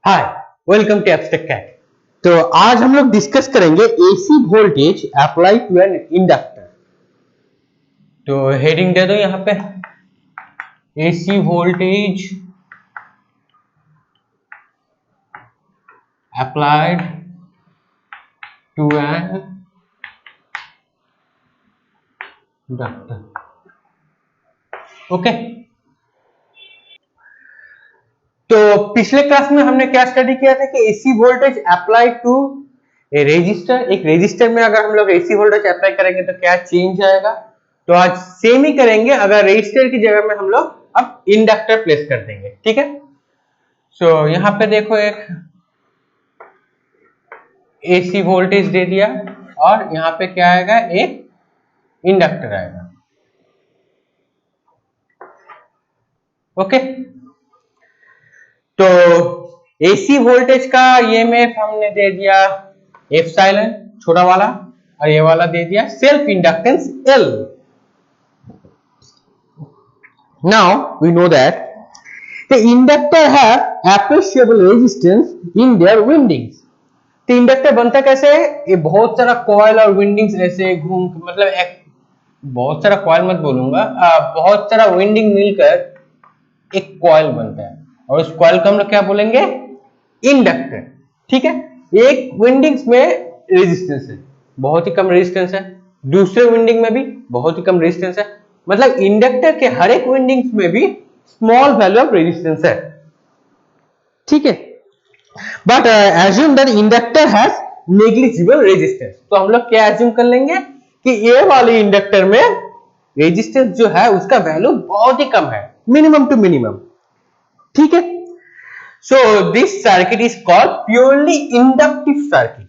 Hi, welcome to abstract cat. तो आज हम लोग डिस्कस करेंगे AC voltage apply to an inductor. तो हेडिंग दे दो यहाँ पे, AC voltage applied to an inductor. Okay, तो पिछले क्लास में हमने क्या स्टडी किया था कि AC voltage apply to a resistor. एक रेजिस्टर में अगर हम लोग एसी वोल्टेज अप्लाई करेंगे तो क्या चेंज आएगा। तो आज सेम ही करेंगे, अगर रेजिस्टर की जगह में हम लोग अब इंडक्टर प्लेस कर देंगे। ठीक है, सो यहाँ पे देखो एक एसी वोल्टेज दे दिया और यहाँ पे क्या आएगा, एक इंडक्टर आएगा। ओके, तो एसी वोल्टेज का ये में हमने दे दिया एप्सिलॉन छोटा वाला, और ये वाला दे दिया self inductance L. Now we know that the inductor have appreciable resistance in their windings। तो इंडक्टर बनता कैसे है, ये बहुत सारा कॉइल और विंडिंग्स ऐसे घूम, मतलब एक बहुत सारा कॉइल मत बोलूंगा, बहुत सारा विंडिंग मिलकर एक कॉइल बनता है, और उस कॉइल को हम लोग क्या बोलेंगे, इंडक्टर। ठीक है, एक विंडिंग्स में रेजिस्टेंस है, बहुत ही कम रेजिस्टेंस है, दूसरे विंडिंग में भी बहुत ही कम रेजिस्टेंस है, मतलब इंडक्टर के हर एक विंडिंग्स में भी स्मॉल वैल्यू ऑफ रेजिस्टेंस है। ठीक है, but assume that inductor has negligible resistance। तो हम लोग क्या assume कर लेंगे कि ये वाले इंडक्टर में रेजिस्टेंस जो है उसका वैल्यू बहुत ही कम है, मिनिमम टू मिनिमम। ठीक है, so this circuit is called purely inductive circuit.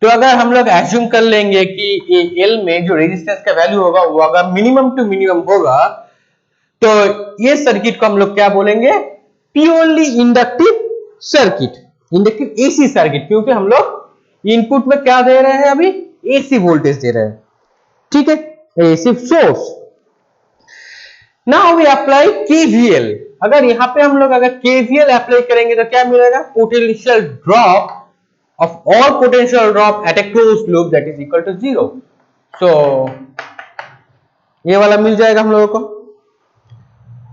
तो अगर हम लोग assume कर लेंगे कि एल में जो रेजिस्टेंस का वैल्यू होगा वो अगर मिनिमम टू मिनिमम होगा, तो ये सर्किट को हम लोग क्या बोलेंगे, purely inductive circuit, inductive AC circuit, क्योंकि हम लोग इनपुट में क्या दे रहे हैं, अभी एसी वोल्टेज दे रहे हैं। ठीक है, AC source. Now we apply KVL. अगर यहां पे हम लोग अगर केवीएल अप्लाई करेंगे तो क्या मिलेगा, potential drop of all potential drop at a closed loop that is equal to 0। So ये वाला मिल जाएगा हम लोगों को।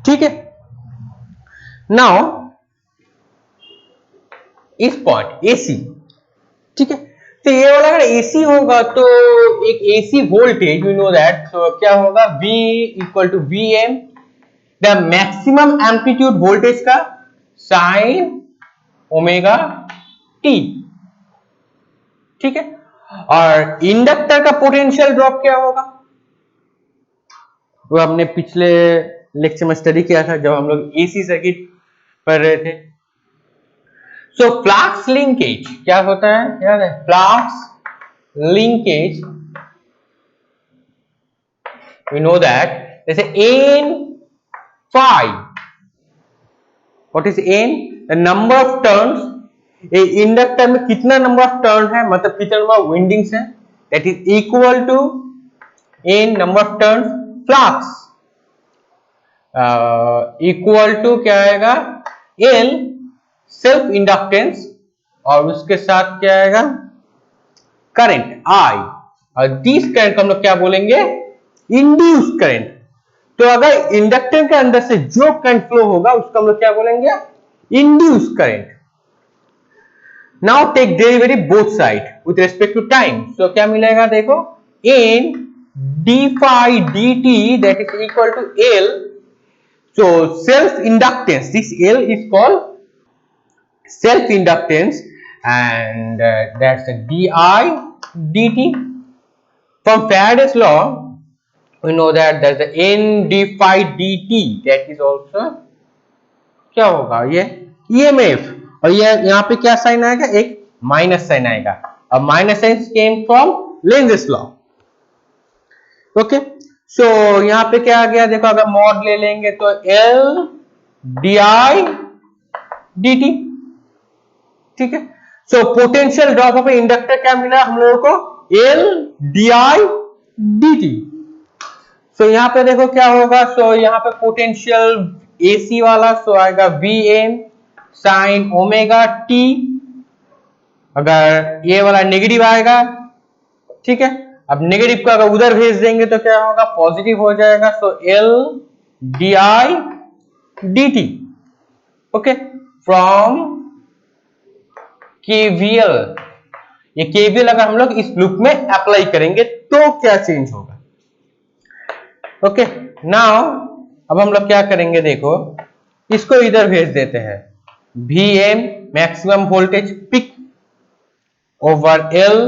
ठीक है, नाउ इस पॉइंट एसी, ठीक है, तो ये वाला अगर एसी होगा तो एक AC voltage we know that, तो क्या होगा, V equal to Vm, the maximum amplitude voltage का साइन ओमेगा टी। ठीक है, और इंडक्टर का पोटेंशियल ड्रॉप क्या होगा, वो हमने पिछले लेक्चर में स्टडी किया था जब हम लोग एसी सर्किट पढ़ रहे थे। सो फ्लक्स लिंकेज क्या होता है, याद है, flux linkage we know that, जैसे n phi, what is n, the number of turns, a inductor में कितना नंबर ऑफ टर्न है, मतलब कितना नंबर ऑफ विंडिंग्स है, that is equal to n number of turns flux equal to क्या आएगा, L self inductance, और उसके साथ क्या आएगा, करंट I, और दिस करंट को हम लोग क्या बोलेंगे, इंड्यूस करंट। तो अगर इंडक्टर के अंदर से जो करंट फ्लो होगा उसको हम लोग क्या बोलेंगे, induce current. Now take derivative both side with respect to time. So क्या मिलेगा, देखो, n d phi dt that is equal to L। so self inductance, this L is called self inductance, and that's the di dt. From Faraday's law we know that there's the n d phi dt, that is also क्या होगा, ये EMF, और ये यहाँ पे क्या sign आएगा, एक माइनस साइन आएगा, और minus sign came from Lenz's law. Okay, so यहाँ पे क्या आ गया, देखो, अगर मॉड ले लेंगे तो L di dt। ठीक है, so potential drop of inductor क्या मिला हम लोगों को, L di dt। सो यहाँ पे देखो क्या होगा, सो यहाँ पे पोटेंशियल एसी वाला सो आएगा Vm साइन ओमेगा टी, अगर ये वाला नेगेटिव आएगा, ठीक है। अब नेगेटिव को अगर उधर भेज देंगे तो क्या होगा, पॉजिटिव हो जाएगा। So L D I D T, okay, from KVL. ये केवीएल अगर हम लोग इस लूप में अप्लाई करेंगे तो क्या चेंज होगा, ओके। नाउ अब हम लोग क्या करेंगे, देखो इसको इधर भेज देते हैं, V M maximum voltage peak over L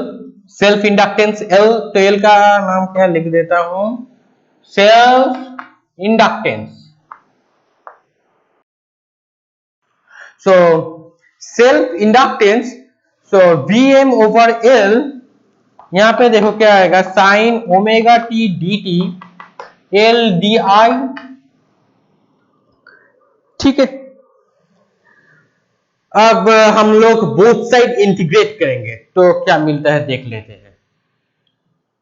self inductance L, तो एल का नाम क्या लिख देता हूं, self inductance. So self inductance, so V M over L, यहां पे देखो क्या आएगा, sine omega T D T L D I, ठीक है। अब हम लोग बोथ साइड इंटीग्रेट करेंगे तो क्या मिलता है देख लेते हैं।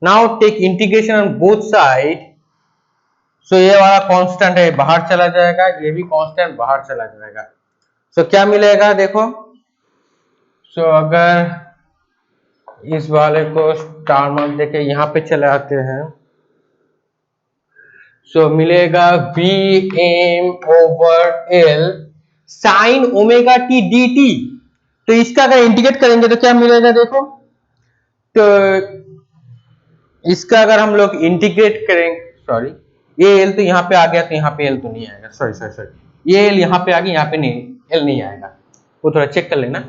Now take integration on both side, so ये वाला कांस्टेंट है बाहर चला जाएगा, ये भी कांस्टेंट बाहर चला जाएगा। सो क्या मिलेगा देखो, सो अगर इस वाले को स्टार मार्क देके यहां पे चले आते हैं, सो मिलेगा V M over L sine omega T D T. तो इसका अगर इंटीग्रेट करेंगे तो क्या मिलेगा देखो, तो इसका अगर हम लोग इंटीग्रेट करेंगे, सॉरी ये एल तो यहाँ पे आ गया, तो यहाँ पे एल तो नहीं आएगा, सॉरी सॉरी सॉरी, ये एल यहाँ पे आ गया, यहाँ पे नहीं, एल नहीं आएगा, वो थोड़ा चेक कर लेना।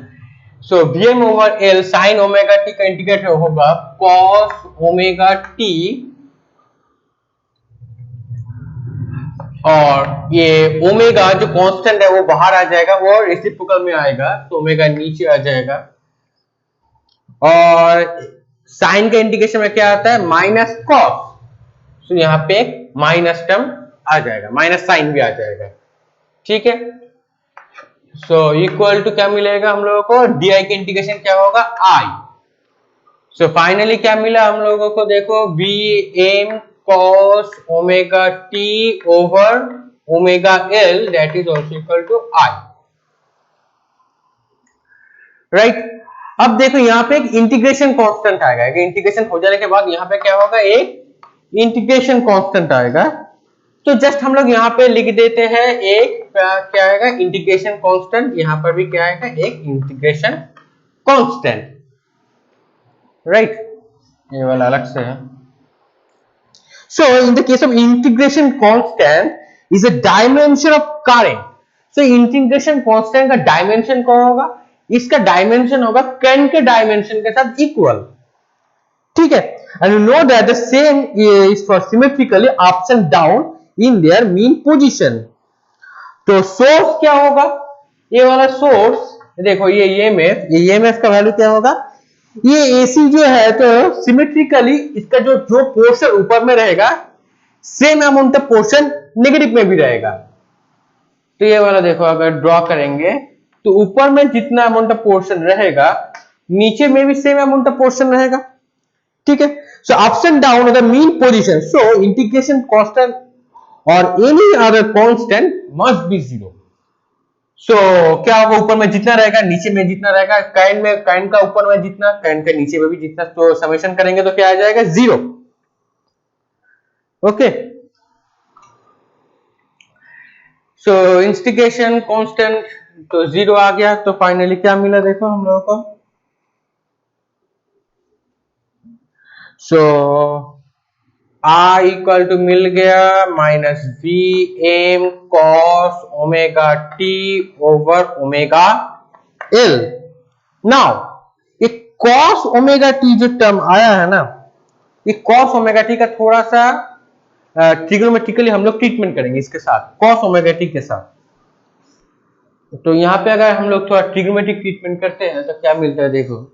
So V M over L sine omega T का इंटीग्रेट होगा कॉस ओमेगा टी, और ये ओमेगा जो कांस्टेंट है वो बाहर आ जाएगा, वो रेसिप्रोकल में आएगा, तो ओमेगा नीचे आ जाएगा। और साइन का इंटीग्रेशन में क्या आता है, माइनस कॉस, तो यहाँ पे एक माइनस टर्म आ जाएगा, माइनस साइन भी आ जाएगा, ठीक है। सो इक्वल टू क्या मिलेगा हम लोगों को, डी आई का इंटीग्रेशन क्या होगा, आई। सो फाइनली क्या मिला हम लोगों को, देखो V M cos omega t over omega l, that is also equal to I, right। अब देखो यहाँ पे एक इंटीग्रेशन कांस्टेंट आएगा, इंटीग्रेशन हो जाने के बाद यहाँ पे क्या होगा, एक इंटीग्रेशन कांस्टेंट आएगा। तो जस्ट हम लोग यहाँ पे लिख देते हैं एक क्या आएगा, इंटीग्रेशन कांस्टेंट, यहाँ पर भी क्या आएगा, एक इंटीग्रेशन कांस्टेंट, राइट, ये वाला अलग से है। So in the case of integration constant is a dimension of current. So integration constant का dimension कौन होगा, इसका dimension होगा current के dimension के साथ equal, ठीक है। And you know that the same is for symmetrically ups and down in their mean position. तो source क्या होगा, ये वाला source देखो, ये EMF का वैल्यू क्या होगा, ये AC जो है तो सिमेट्रिकली इसका जो पोर्शन ऊपर में रहेगा, same amount of portion negative में भी रहेगा। तो ये वाला देखो अगर ड्रॉ करेंगे तो ऊपर में जितना अमाउंट ऑफ पोर्शन रहेगा, नीचे में भी सेम अमाउंट ऑफ पोर्शन रहेगा, ठीक है। So ups and down of the mean position, so integration constant और any other constant must be zero. So क्या होगा, ऊपर में जितना रहेगा नीचे में जितना रहेगा, काइन का ऊपर में जितना, काइन का नीचे में भी जितना, तो समेशन करेंगे तो क्या आ जाएगा, zero, okay. So integration constant तो जीरो आ गया, तो फाइनली क्या मिला देखो हम लोगों को, सो I इक्वल टू मिल गया minus V M cos omega T over omega L. Now ये कॉस ओमेगा टी जो टर्म आया है ना, ये कॉस ओमेगा टी का थोड़ा सा ट्रिग्नोमेट्रिकली हम लोग ट्रीटमेंट करेंगे इसके साथ, कॉस ओमेगा टी के साथ। तो यहाँ पे अगर हम लोग थोड़ा ट्रिग्नोमेट्रिक ट्रीटमेंट करते हैं तो क्या मिलता है देखो,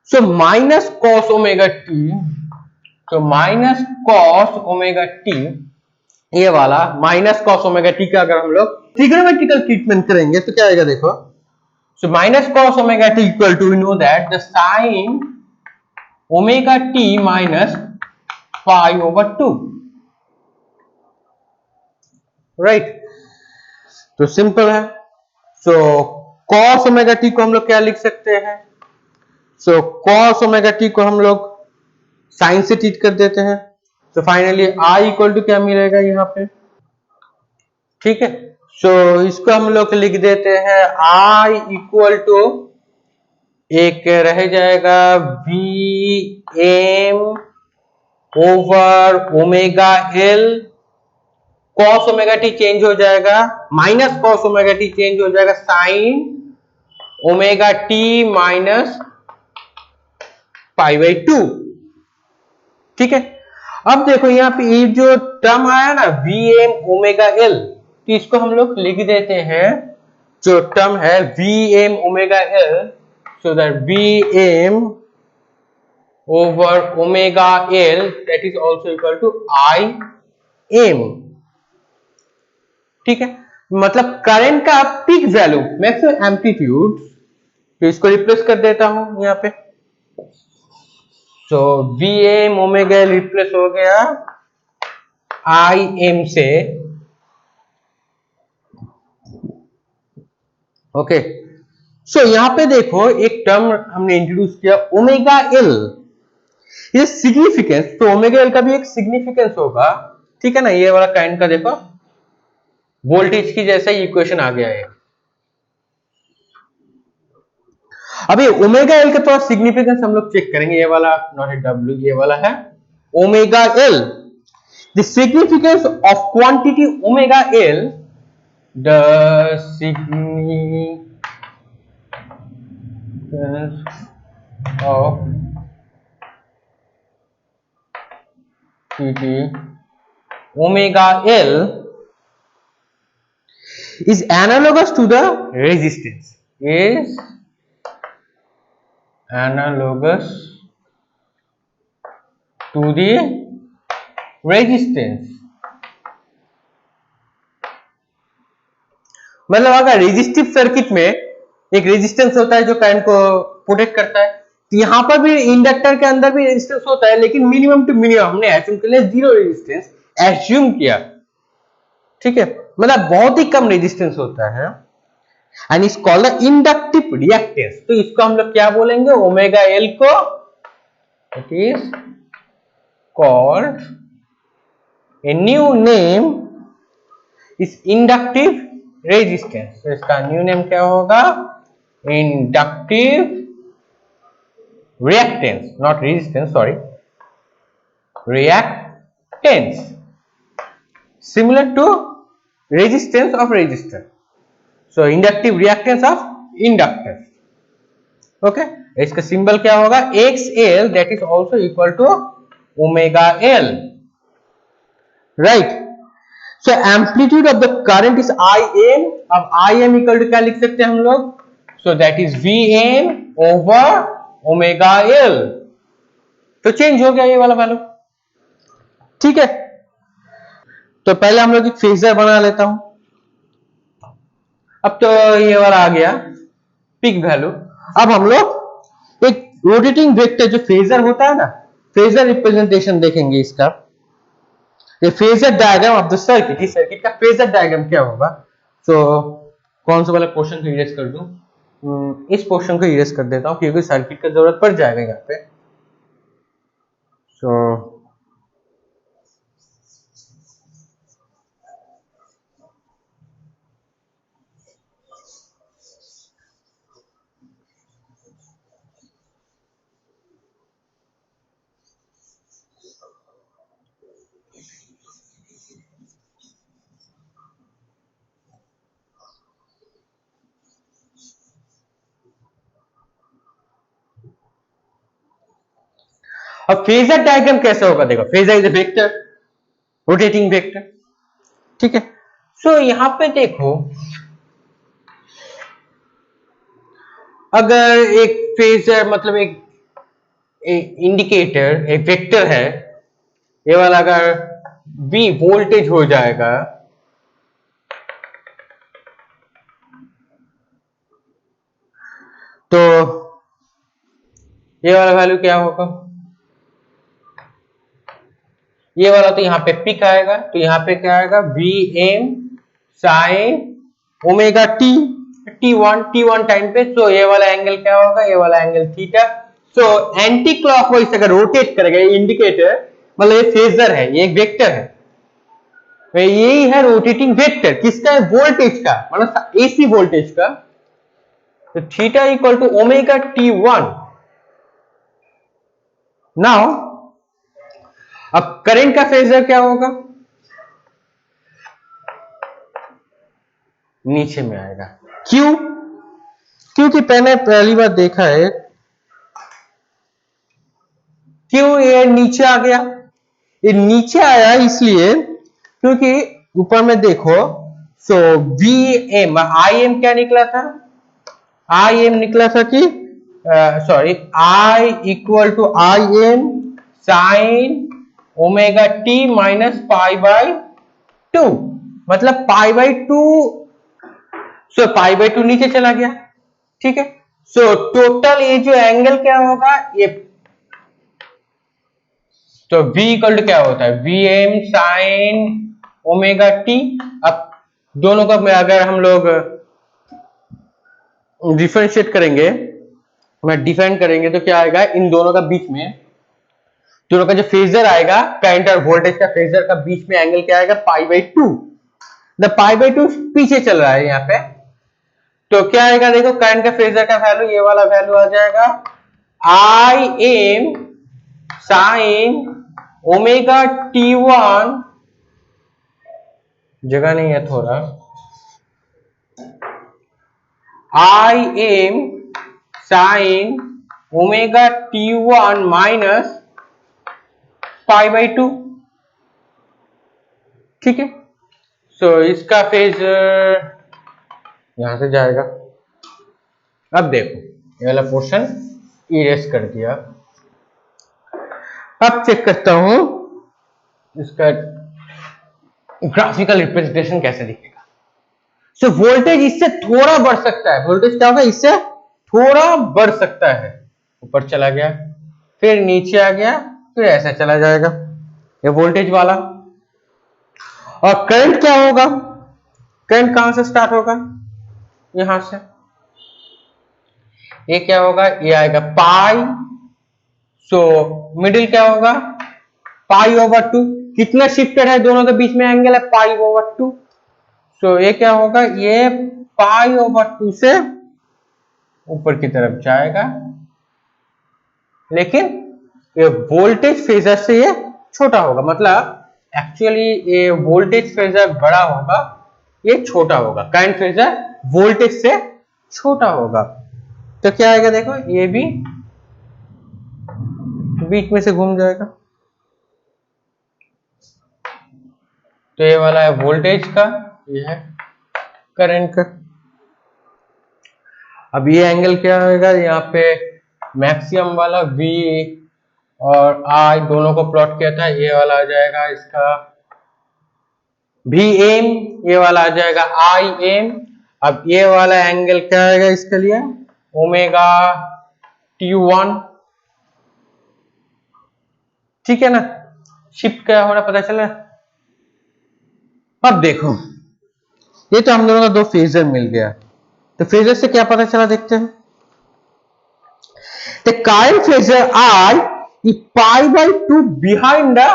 so minus cos omega T, तो माइनस कॉस ओमेगा टी, ये वाला माइनस कॉस ओमेगा टी का अगर हम लोग ट्रिग्नोमेट्रिकल ट्रीटमेंट करेंगे तो क्या आएगा देखो, so minus cos omega T equal to, we know that the sine omega T minus pi over 2, right. तो सिंपल है। सो कॉस ओमेगा टी को हम लोग क्या लिख सकते हैं? सो कॉस ओमेगा टी को हम लोग साइन से ट्रीट कर देते हैं। तो फाइनली आई इक्वल टू क्या मिलेगा यहाँ पे? ठीक है। सो इसको हम लोग लिख देते हैं आई इक्वल टू, एक रह जाएगा V M over omega L, cos omega T change हो जाएगा, minus cos omega T change हो जाएगा sine omega T minus pi by 2। ठीक है। अब देखो यहाँ पे ये जो टर्म आया ना वी एम ओमेगा एल, तो इसको हम लोग लिख देते हैं, जो टर्म है V M omega L, so that V M over omega L that is also equal to I M. ठीक है। मतलब करंट का पीक वैल्यू मैक्सिमम एम्पलीट्यूड, तो इसको रिप्लेस कर देता हूं यहाँ पे। So V M omega L replace हो गया आई एम से। ओके। सो यहां पे देखो एक टर्म हमने इंट्रोड्यूस किया ओमेगा एल, ये सिग्निफिकेंस, तो ओमेगा एल का भी एक सिग्निफिकेंस होगा। ठीक है ना, ये वाला काइंड का देखो वोल्टेज की जैसा इक्वेशन आ गया है। अभी ओमेगा एल का थोड़ा सिग्निफिकेंस हम लोग चेक करेंगे, ये वाला नॉट है डब्ल्यू, ये वाला है omega L. The significance of quantity omega L, the significance of Ct omega L is analogous to the resistance, is analogous to the resistance। मतलब अगर रेजिस्टिव सर्किट में एक रेजिस्टेंस होता है जो करंट को प्रोटेक्ट करता है, तो यहां पर भी इंडक्टर के अंदर भी रेजिस्टेंस होता है, लेकिन मिनिमम टू मिनिमम हमने एज्यूम के लिए जीरो रेजिस्टेंस एज्यूम किया। ठीक है, मतलब बहुत ही कम रेजिस्टेंस होता है, and is called inductive reactance. तो इसको हम लोग क्या बोलेंगे? ओमेगा एल को it is called a new name is inductive resistance. तो इसका न्यू नेम क्या होगा? Inductive reactance, not resistance, sorry, reactance, similar to resistance of resistor. So inductive reactance of inductor. Okay, इसका सिंबल क्या होगा? X L, that is also equal to omega L, right. So amplitude of the current is I am. अब I am equal to क्या लिख सकते हैं हम लोग? So that is V M over omega L. तो चेंज हो गया ये वाला वैल्यू। ठीक है, तो पहले हम लोग एक फेजर बना लेता हूं। अब तो ये वाला आ गया पीक वैल्यू। अब हम लोग एक रोटेटिंग वेक्टर जो फेजर होता है ना, फेजर रिप्रेजेंटेशन देखेंगे इसका। ये phasor diagram of the circuit, इस सर्किट का फेजर डायग्राम क्या होगा? तो कौन सा वाला पोर्शन को इरेज कर दूं? इस पोर्शन को इरेज कर देता हूं क्योंकि सर्किट का जरूरत पड़ जाएगा यहाँ पे। सो अब फेजर डायग्राम कैसे होगा? देखो, phasor is a vector, rotating vector. ठीक है, सो यहां पे देखो, अगर एक फेजर मतलब एक इंडिकेटर, एक वेक्टर है, ये वाला अगर V वोल्टेज हो जाएगा, तो ये वाला वैल्यू क्या होगा? ये वाला तो यहाँ पे पिक आएगा, तो यहाँ पे क्या आएगा V M sine omega T T one time पे। सो ये वाला एंगल क्या होगा, ये वाला angle theta. So anti clockwise अगर रोटेट करेगा ये इंडिकेटर, मतलब ये फेजर है, ये एक वेक्टर है, तो यही है रोटेटिंग वेक्टर किसका है, वोल्टेज का, मतलब एसी वोल्टेज का। तो theta equal to omega T one. Now अब करंट का फेजर क्या होगा, नीचे में आएगा। क्यों, क्योंकि मैंने पहली बार देखा है, क्यों ये नीचे आ गया, ये नीचे आया इसलिए क्योंकि ऊपर में देखो, so V M I M क्या निकला था, आई एम निकला था कि sorry I equal to I M sine omega T minus pi by two, मतलब pi by two. So pi by two नीचे चला गया, ठीक है। सो टोटल ये जो एंगल क्या होगा ये, तो v इक्वल टू क्या होता है V M sine omega T. अब दोनों का अगर हम लोग डिफरेंशिएट करेंगे, मैं डिफाइन करेंगे, तो क्या आएगा इन दोनों का बीच में, दोनों का जो फेजर आएगा करंट और वोल्टेज का फेजर का बीच में एंगल क्या आएगा पाई by to. The pi by to पीछे चल रहा है यहाँ पे, तो क्या आएगा देखो करंट का फेजर का वैल्यू, ये वाला वैल्यू आ जाएगा आई M sine omega T one, जगह नहीं है थोड़ा, आई M sine omega T one minus pi by to, ठीक है। सो इसका फेजर यहां से जाएगा। अब देखो ये वाला पोर्शन इरेज कर दिया, अब चेक करता हूं इसका ग्राफिकल रिप्रेजेंटेशन कैसे दिखेगा। सो वोल्टेज इससे थोड़ा बढ़ सकता है, वोल्टेज क्या होगा इससे थोड़ा बढ़ सकता है, ऊपर चला गया फिर नीचे आ गया फिर ऐसा चला जाएगा, ये वोल्टेज वाला। और करंट क्या होगा, करंट कहां से स्टार्ट होगा, यहां से, ये क्या होगा ये आएगा पाई, सो मिडिल क्या होगा पाई ओवर टू, कितना शिफ्टेड है दोनों के बीच में एंगल है पाई ओवर टू। सो ये क्या होगा ये पाई ओवर टू से ऊपर की तरफ जाएगा, लेकिन ये वोल्टेज फेजर से ये छोटा होगा, मतलब एक्चुअली ये वोल्टेज फेजर बड़ा होगा ये छोटा होगा, करंट फेजर वोल्टेज से छोटा होगा। तो क्या आएगा देखो ये भी बीच में से घूम जाएगा, तो ये वाला है वोल्टेज का, ये है करंट का। अब ये एंगल क्या होगा, यहाँ पे मैक्सिमम वाला V और I दोनों को प्लॉट किया था, ये वाला आ जाएगा इसका VM, ये वाला आ जाएगा IM। अब ये वाला एंगल क्या आएगा इसके लिए ओमेगा T1, ठीक है ना, शिफ्ट क्या हो रहा पता चला। अब देखो ये तो हम दोनों का दो फेजर मिल गया, तो फेजर से क्या पता चला देखते हैं। The current phasor I is pi by 2 behind the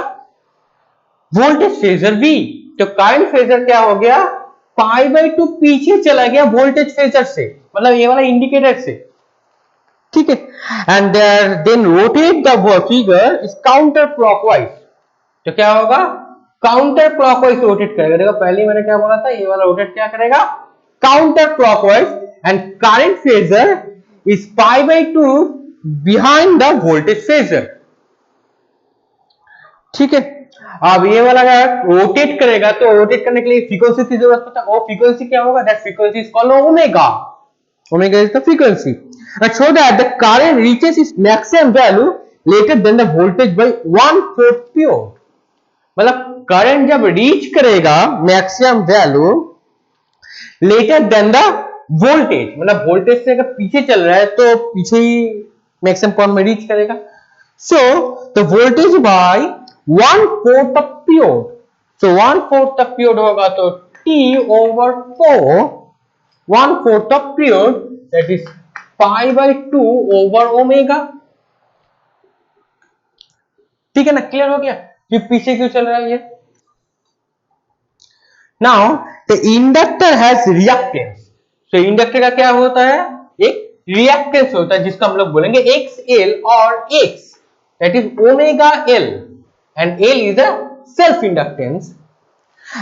voltage phasor V। तो current phasor क्या हो गया पाई बाई टू पीछे चला गया वोल्टेज फेजर से, मतलब ये वाला इंडिकेटर से, ठीक है। And then rotate the figure is counter clockwise, तो क्या होगा काउंटर क्लॉकवाइज रोटेट करेगा। देखो पहले मैंने क्या बोला था, ये वाला रोटेट क्या करेगा counter clockwise, and current phasor is pi by to behind the voltage phasor, ठीक है। अब ये वाला रोटेट करेगा तो रोटेट करने के लिए फ्रीक्वेंसी की जरूरत पड़ता है, वो फ्रीक्वेंसी क्या होगा, that frequency is called omega, omega is the frequency, and so that the current reaches its maximum value later than the voltage by 1/4 pure। मतलब करंट जब रीच करेगा maximum value later than the voltage, मतलब voltage से अगर पीछे चल रहा है तो पीछे ही मैक्सिमम पॉइंट में रीच करेगा। So the voltage by 1/4 of period, so 1/4 of period होगा तो T/4 1/4 of period that is π/2 over omega. ठीक है ना, क्लियर हो गया कि पीछे क्यों चल रहा है ये। Now the inductor has reactance, तो इंडक्टर का क्या होता है, एक रिएक्टेंस होता है जिसको हम लोग बोलेंगे XL और X that is omega L and L is a self inductance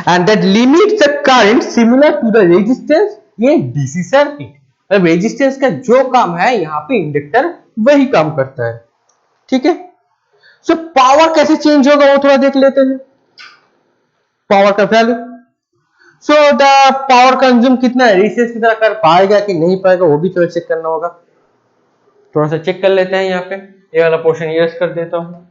and that limits the current similar to the resistance in DC circuit। अब रेजिस्टेंस का जो काम है यहाँ पे इंडक्टर वही काम करता है। ठीक है, सो पावर कैसे चेंज होगा वो थोड़ा देख लेते हैं, पावर का value. So the power consume कितना है, रेजिस्टेंस की तरह कर पाएगा कि नहीं पाएगा वो भी थोड़ा चेक करना होगा, थोड़ा सा चेक कर लेते हैं। यहाँ पे ये वाला पोर्शन यस कर देता हूं।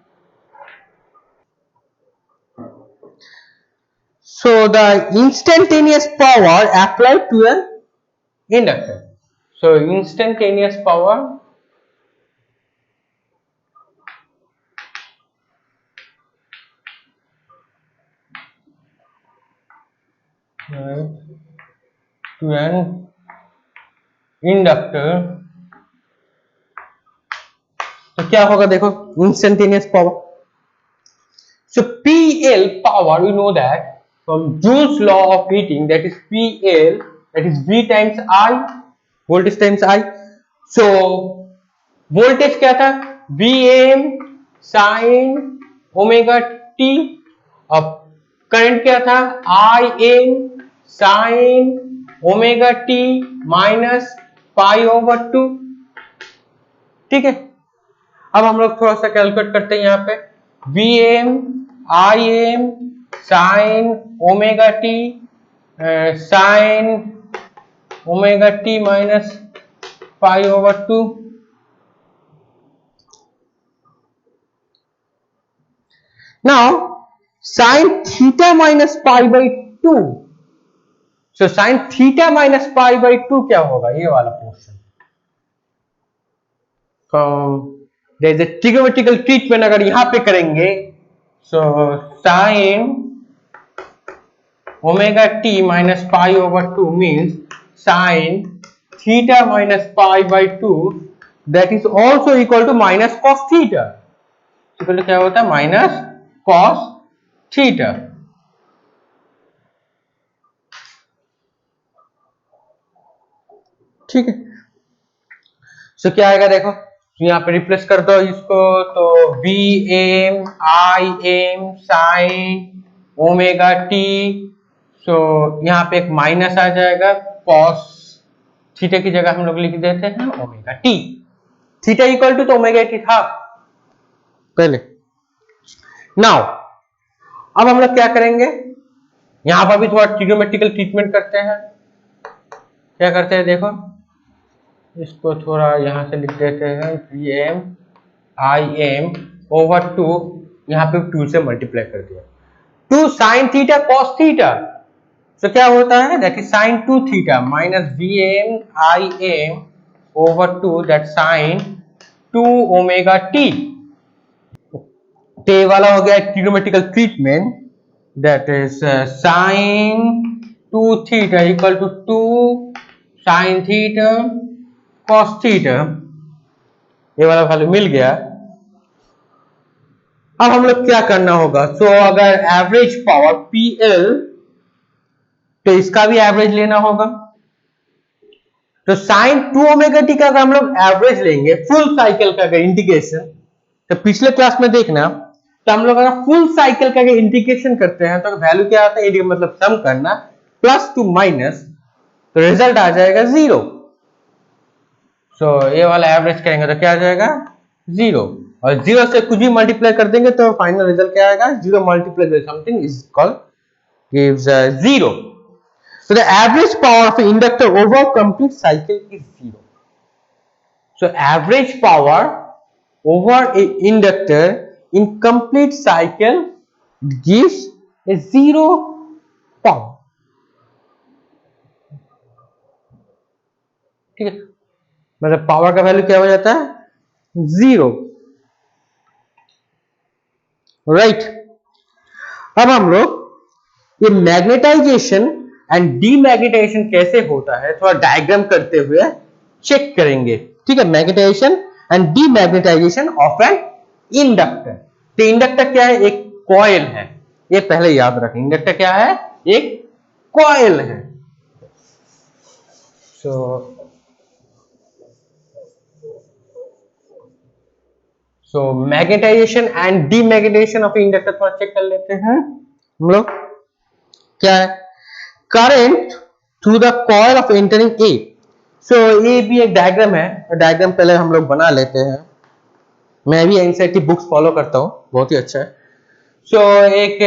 So the instantaneous power applied to an inductor, so instantaneous power to an inductor, तो क्या होगा देखो, instantaneous power, so PL power we know that from Joule's law of heating, that is PL, that is V times I, voltage times I। so voltage क्या था, Vm sin omega t, अब current क्या था, Im sin omega t minus π/2। ठीक है, अब हम लोग थोड़ा सा कैलकुलेट करते हैं यहाँ पे, Vm Im sin omega t sin omega t minus π/2। Now sin theta minus π/2, so sin theta minus π/2 क्या होगा, ये वाला portion. there is a trigonometrical treatment अगर यहां पे करेंगे, so sin omega t minus π/2 means sin theta minus π/2 that is also equal to minus cos theta, equal to क्या होता है, माइनस cos थीटा। ठीक है, सो क्या आएगा देखो, यहाँ पे रिप्लेस कर दो इसको, तो Vm Im sin omega t, सो यहाँ पे एक माइनस आ जाएगा, cos थीटा की जगह हम लोग लिख देते हैं omega t, theta equal to तो ओमेगा t था पहले। नाउ अब हम लोग क्या करेंगे, यहां पर भी थोड़ा ट्रिगोनोमेट्रिकल ट्रीटमेंट करते हैं। क्या करते हैं देखो, इसको थोड़ा यहां से लिख देते हैं Vm Im ओवर 2, यहाँ पे 2 से मल्टीप्लाई कर दिया, 2 साइन थीटा कॉस थीटा, तो क्या होता है, that is sine 2 theta minus Vm Im over 2 that sine 2 omega t। तो ये वाला हो गया trigonometrical treatment, that is sine 2 theta equal to 2 sine theta cos theta, ये वाला वैल्यू मिल गया। अब हम लोग क्या करना होगा, सो अगर एवरेज पावर PL, तो इसका भी एवरेज लेना होगा, तो साइन 2 ओमेगा टी का अगर हम लोग एवरेज लेंगे फुल साइकिल का अगर इंटीग्रेशन, तो पिछले क्लास में देखना, तो हम लोग अगर फुल साइकिल का अगर इंटीग्रेशन करते हैं तो वैल्यू क्या आता है, मतलब सम करना प्लस टू माइनस, तो रिजल्ट आ जाएगा 0। सो ये वाला एवरेज करेंगे तो क्या आ जाएगा 0, और 0 से कुछ भी मल्टीप्लाई कर देंगे तो फाइनल रिजल्ट क्या आएगा, 0 multiply by something is called gives 0। So the average power of an inductor over complete cycle is 0. So average power over an inductor in complete cycle gives a 0 power. ठीक है, मतलब power का value क्या हो जाता है 0, right. अब हम लोग ये मैग्नेटाइजेशन एंड डीमैग्नेटाइजेशन कैसे होता है थोड़ा डायग्राम करते हुए चेक करेंगे। ठीक है, magnetization and demagnetization of an inductor. तो इंडक्टर क्या है? एक कॉइल है, ये पहले याद रखें। इंडक्टर क्या है? एक कॉइल है। So magnetization and demagnetization of inductor थोड़ा चेक कर लेते हैं हम लोग। क्या है? Current through the coil of entering A. So ये भी एक डायग्राम है, डायग्राम पहले हम लोग बना लेते हैं। मैं भी एनसीईआरटी बुक्स फॉलो करता हूँ, बहुत ही अच्छा है। सो एक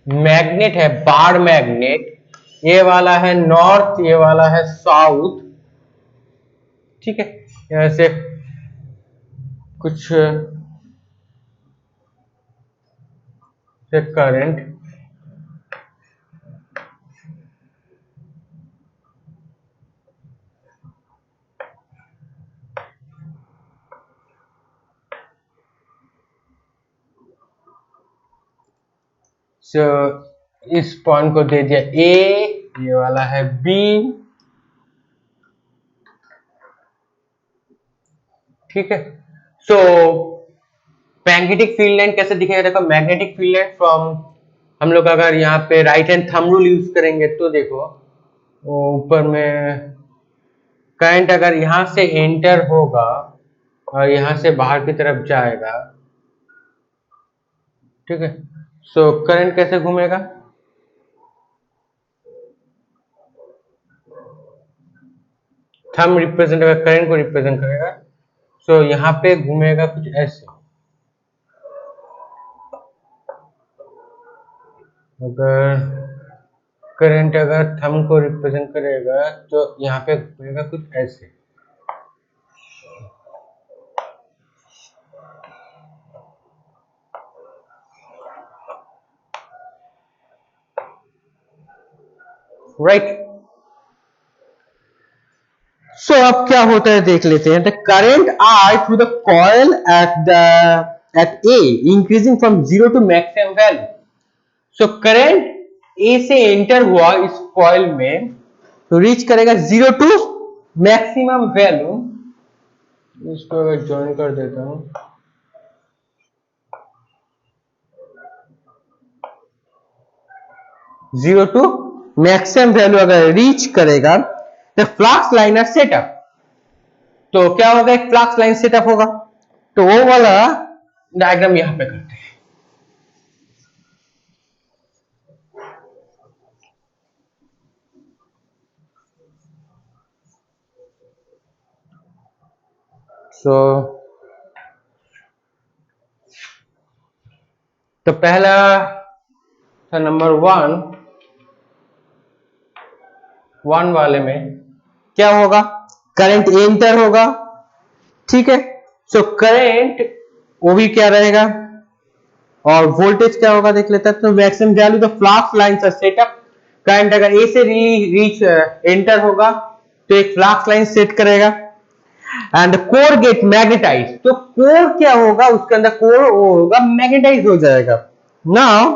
मैग्नेट है, बार मैग्नेट, ये वाला है नॉर्थ, ये वाला है साउथ। ठीक है, यहां से कुछ करंट इस पॉइंट को दे दिया ए, ये वाला है बी। ठीक है, सो मैग्नेटिक फील्ड लाइन कैसे दिखेगा? देखो, मैग्नेटिक फील्ड लाइन फ्रॉम, हम लोग अगर यहाँ पे right hand thumb rule use करेंगे तो देखो ऊपर में करंट अगर यहां से एंटर होगा और यहां से बाहर की तरफ जाएगा। ठीक है, सो करंट कैसे घूमेगा? थंब रिप्रेजेंट अगर करंट को रिप्रेजेंट करेगा, सो यहाँ पे घूमेगा कुछ ऐसे। अगर करंट अगर थंब को रिप्रेजेंट करेगा तो यहाँ पे घूमेगा कुछ ऐसे। राइट। सो अब क्या होता है देख लेते हैं। The current I through the coil at A increasing from 0 to maximum value. So current A से एंटर हुआ इस कॉइल में तो रीच करेगा 0 टू मैक्सिमम वैल्यू। इसको अगर ज्वाइन कर देता हूं, जीरो टू मैक्सिमम वैल्यू अगर रीच करेगा तो फ्लक्स लाइनर सेटअप। तो क्या होगा? एक फ्लक्स लाइन सेटअप होगा। तो वो वाला डायग्राम यहां पे करते हैं। सो तो पहला था नंबर वन वाले में क्या होगा? करंट एंटर होगा। ठीक है, सो करंट वो भी क्या रहेगा और वोल्टेज क्या होगा देख लेते हैं। तो maximum value the flux line का सेटअप। करंट अगर ए से रीच एंटर होगा तो एक फ्लक्स लाइन सेट करेगा एंड कोर गेट मैग्नेटाइज। तो कोर क्या होगा? उसके अंदर कोर होगा मैग्नेटाइज हो जाएगा। Now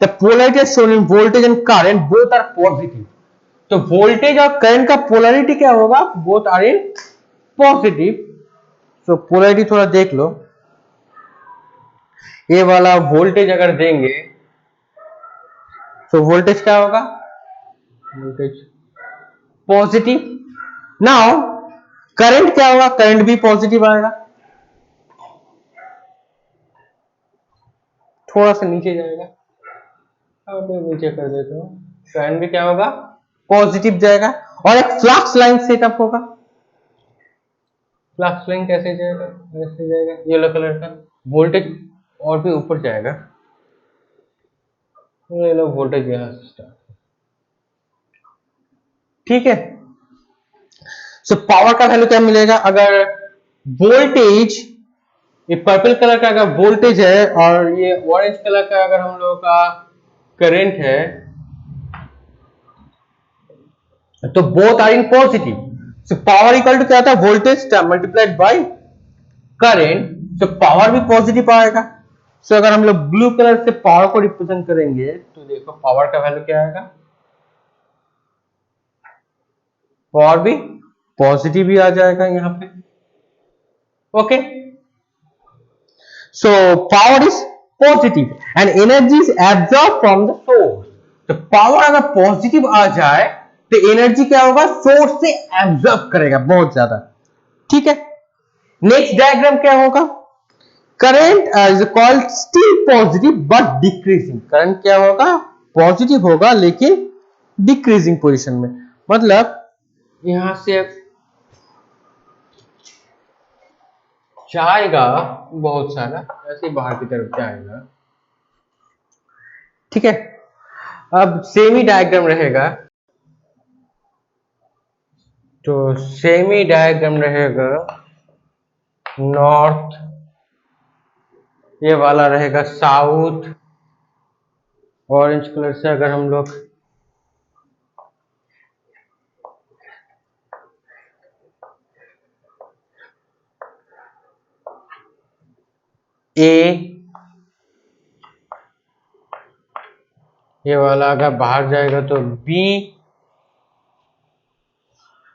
the polarity shown in voltage and current both are positive. तो वोल्टेज और करंट का पोलैरिटी क्या होगा? Both are in positive. So polarity थोड़ा देख लो। ये वाला वोल्टेज अगर देंगे तो वोल्टेज क्या होगा? Voltage positive. नाउ करंट क्या होगा? करंट भी पॉजिटिव आएगा। थोड़ा सा नीचे जाएगा, अब नीचे कर देता हूं। करंट भी क्या होगा? पॉजिटिव जाएगा और एक फ्लक्स लाइन सेटअप होगा। फ्लक्स लाइन कैसे जाएगा? ऐसे जाएगा, येलो कलर का। वोल्टेज और भी ऊपर जाएगा। ये लो वोल्टेज यहां से स्टार्ट। ठीक है, सो पावर का वैल्यू क्या मिलेगा? अगर वोल्टेज, ये पर्पल कलर का अगर वोल्टेज है और ये ऑरेंज कलर का अगर हम लोगों का करंट है तो both are in positive. So power equal to क्या था? Voltage multiplied by current. तो पावर भी पॉजिटिव आएगा। सो अगर हम लोग ब्लू कलर से पावर को रिप्रेजेंट करेंगे तो देखो पावर का वैल्यू क्या आएगा, पावर भी पॉजिटिव ही आ जाएगा यहाँ पे। Okay, so power is positive and energy is absorb from the source. तो पावर अगर पॉजिटिव आ जाए तो एनर्जी क्या होगा, सोर्स से एब्जॉर्ब करेगा बहुत ज्यादा। ठीक है, नेक्स्ट डायग्राम क्या होगा, current is called still positive but decreasing. Current क्या होगा, पॉजिटिव होगा लेकिन डिक्रीजिंग पोजीशन में, मतलब यहां से जाएगा बहुत सारा, ऐसे बाहर की तरफ जाएगा। ठीक है, अब सेमी डायग्राम रहेगा, तो सेमी डायग्राम रहेगा नॉर्थ, ये वाला रहेगा साउथ। ऑरेंज कलर से अगर हम लोग ए, ये वाला अगर बाहर जाएगा तो बी।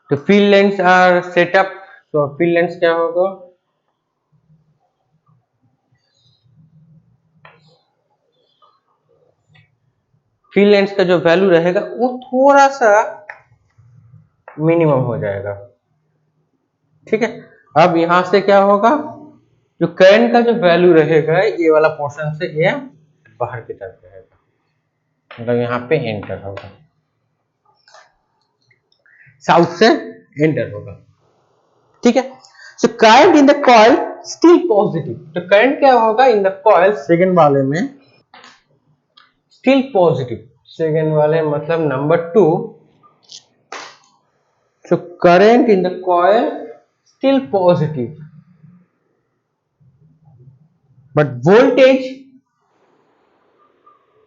तो फील्ड लेंथ आर सेटअप, तो फील्ड लेंथ क्या होगा, फील्ड लेंथ का जो वैल्यू रहेगा वो थोड़ा सा मिनिमम हो जाएगा। ठीक है, अब यहां से क्या होगा, जो करंट का जो वैल्यू रहेगा ये वाला पोर्शन से ये बाहर की तरफ रहेगा, मतलब यहाँ पे एंटर होगा, साउथ से एंटर होगा। ठीक है, so current in the coil still positive. तो करंट क्या होगा इन द कॉइल, सेकंड वाले में स्टिल पॉजिटिव, सेकंड वाले मतलब number 2। So current in the coil still positive but voltage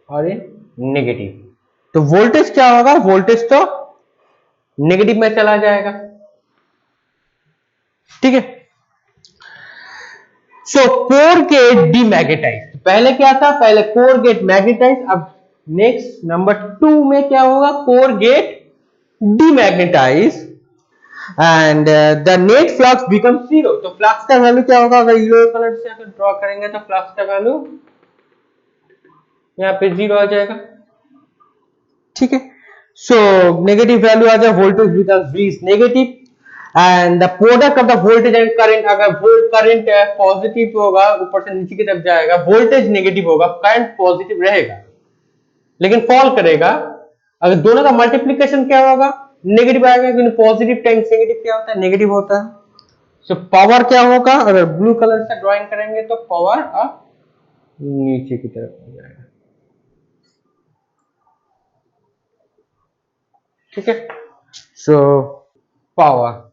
और नेगेटिव। तो वोल्टेज क्या होगा, वोल्टेज तो नेगेटिव में चला जाएगा। ठीक है, सो कोर गेट डीमैग्नेटाइज। पहले क्या था, पहले कोर गेट मैग्नेटाइज, अब नेक्स्ट नंबर 2 में क्या होगा, core get demagnetize and the net flux become zero. तो फ्लक्स का वैल्यू क्या होगा, अगर येलो कलर से अगर ड्रॉ करेंगे तो फ्लक्स का वैल्यू यहाँ पे जीरो आ जाएगा। ठीक है, सो नेगेटिव वैल्यू आ जाए, voltage becomes V is negative and the product of the voltage and current, अगर करंट पॉजिटिव होगा ऊपर से नीचे की तरफ जाएगा, वोल्टेज नेगेटिव होगा, करंट पॉजिटिव रहेगा लेकिन फॉल करेगा। अगर दोनों का मल्टीप्लीकेशन क्या होगा, नेगेटिव आएगा, क्योंकि पॉजिटिव टाइम्स नेगेटिव क्या होता है, नेगेटिव होता है। सो पावर क्या होगा, अगर ब्लू कलर से ड्राइंग करेंगे तो पावर अब नीचे की तरफ हो जाएगा। ठीक है, सो पावर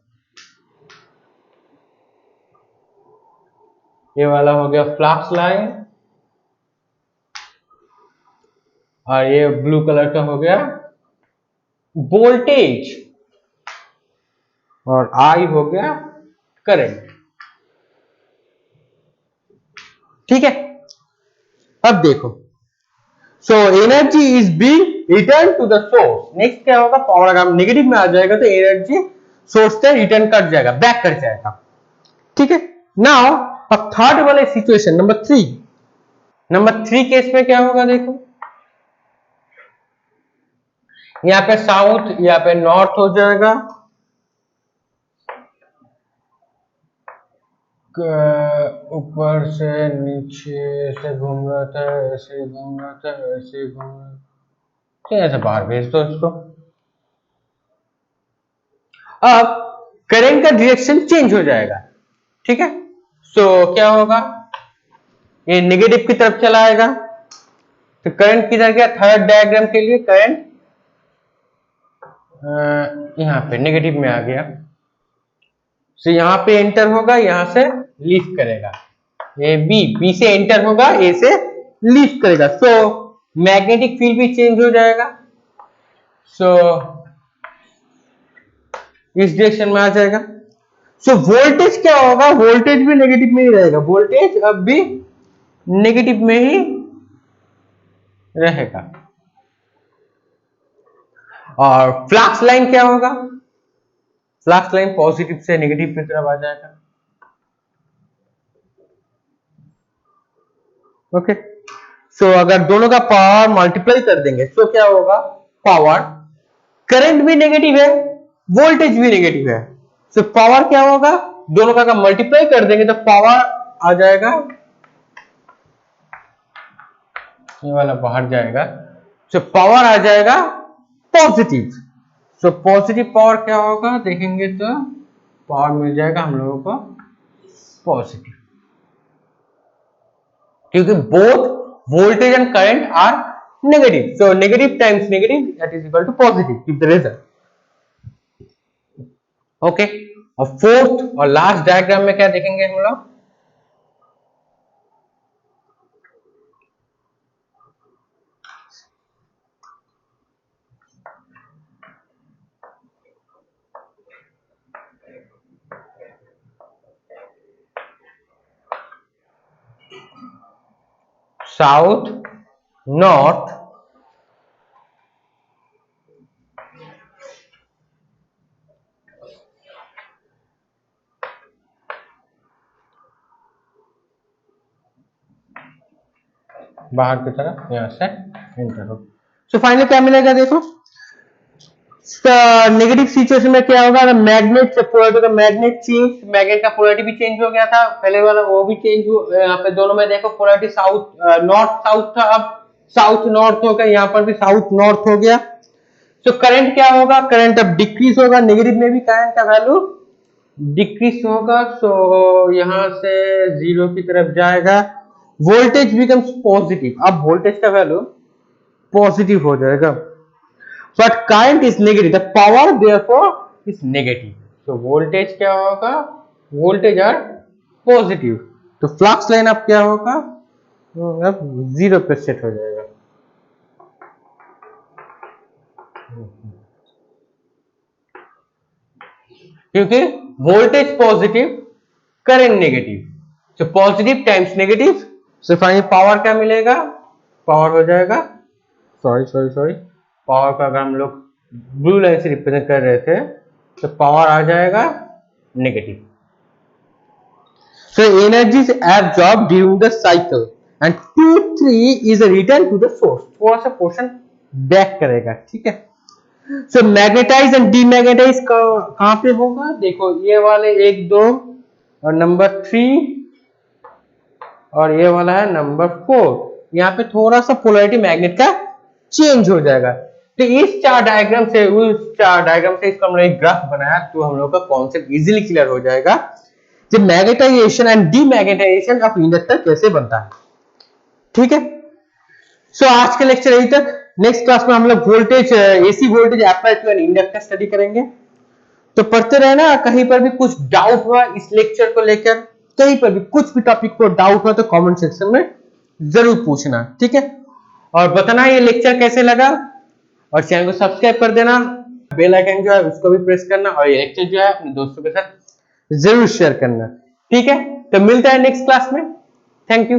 ये वाला हो गया फ्लक्स लाइन और ये ब्लू कलर का हो गया वोल्टेज और आई हो गया करंट। ठीक है, अब देखो, so energy is being return to the source. Next क्या होगा, पावर अगर नेगेटिव में आ जाएगा तो एनर्जी सोर्स से रिटर्न कर जाएगा, बैक कर जाएगा। ठीक है, नाउ अब थर्ड वाले सिचुएशन नंबर 3। नंबर 3 केस में क्या होगा, देखो यहाँ पे साउथ, यहाँ पे नॉर्थ हो जाएगा, ऊपर से नीचे से घूम रहा था, ऐसे घूम रहा था, ऐसे घूम रहा था, ऐसे बाहर भेज दो इसको। अब करंट का डायरेक्शन चेंज हो जाएगा। ठीक है, सो क्या होगा, ये नेगेटिव की तरफ चला आएगा, तो करंट किधर गया, थर्ड डायग्राम के लिए करंट यहां पे नेगेटिव में आ गया। सो यहां पे एंटर होगा, यहां से लीव करेगा, ये बी से एंटर होगा, ए से लीव करेगा, सो मैग्नेटिक फील्ड भी चेंज हो जाएगा। सो इस डायरेक्शन में आ जाएगा। सो वोल्टेज क्या होगा, वोल्टेज भी नेगेटिव में ही रहेगा, वोल्टेज अब भी नेगेटिव में ही रहेगा। और फ्लक्स लाइन क्या होगा? फ्लक्स लाइन पॉजिटिव से नेगेटिव की तरफ आ जाएगा। ओके, सो अगर दोनों का पावर मल्टीप्लाई कर देंगे तो क्या होगा? पावर, करंट भी नेगेटिव है, वोल्टेज भी नेगेटिव है, सो पावर क्या होगा? दोनों का मल्टीप्लाई कर देंगे तो पावर आ जाएगा, ये वाला बाहर जाएगा, सो पावर आ जाएगा पॉजिटिव। सो पॉजिटिव पावर क्या होगा देखेंगे तो पावर मिल जाएगा हम लोगों को पॉजिटिव, क्योंकि both voltage and current are negative, so negative times negative that is equal to positive, keep the result. Okay, और फोर्थ और लास्ट डायग्राम में क्या देखेंगे हम लोग? साउथ, नॉर्थ, बाहर की तरफ यहां से एंटर हो। सो फाइनली क्या मिलेगा देखो, नेगेटिव सिचुएशन में क्या होगा? मैग्नेट से पोलैरिटी का मैग्नेट चेंज, मैग्नेट का पोलैरिटी भी चेंज हो गया था, पहले वाला वो भी चेंज हो, यहाँ पे दोनों में देखो पोलैरिटी साउथ नॉर्थ साउथ था, अब साउथ नॉर्थ हो गया, यहाँ पर भी साउथ नॉर्थ हो गया। तो करंट क्या होगा? करंट अब डिक्रीज होगा, नेगेटिव में भी करंट का वैल्यू डिक्रीज होगा, सो यहां से जीरो की तरफ जाएगा। वोल्टेज बिकम्स पॉजिटिव, अब वोल्टेज का वैल्यू पॉजिटिव हो जाएगा, but current is negative, the power therefore is negative, so voltage क्या होगा? voltage are positive, तो फ्लक्स लाइन अब क्या होगा? अब जीरो पे सेट हो जाएगा। क्योंकि voltage positive, current negative, so positive times negative, so finally power क्या मिलेगा? पावर हो जाएगा, सॉरी पावर का अगर हम लोग ब्लू लाइन से रिप्रेजेंट कर रहे थे तो पावर आ जाएगा negative. So energy is absorbed during the cycle and 2-3 is a return to the source, थोड़ा सा पोर्शन बैक करेगा, ठीक है। So मैग्नेटाइज एंड डीमैग्नेटाइज कहां पे होगा? देखो ये वाले 1 2 और नंबर 3 और ये वाला है नंबर 4, यहाँ पे थोड़ा सा पोलैरिटी मैग्नेट का चेंज हो जाएगा। तो इस चार डायग्राम से इसका हमने एक ग्राफ बनाया तो हम लोग का कॉन्सेप्ट इजीली क्लियर हो जाएगा कि magnetization and demagnetization of inductor कैसे बनता है, ठीक है। सो आज के लेक्चर यही तक, नेक्स्ट क्लास में हम लोग voltage, AC voltage apply to an inductor study करेंगे। तो पढ़ते रहना, कहीं पर भी कुछ डाउट हुआ इस लेक्चर को लेकर, कहीं पर भी कुछ भी टॉपिक को डाउट हुआ तो कमेंट सेक्शन में जरूर पूछना, ठीक है। और बताना ये लेक्चर कैसे लगा, और चैनल को सब्सक्राइब कर देना, बेल आइकन जो है उसको भी प्रेस करना, और ये लेक्चर जो है अपने दोस्तों के साथ जरूर शेयर करना, ठीक है। तो मिलता है नेक्स्ट क्लास में, थैंक यू।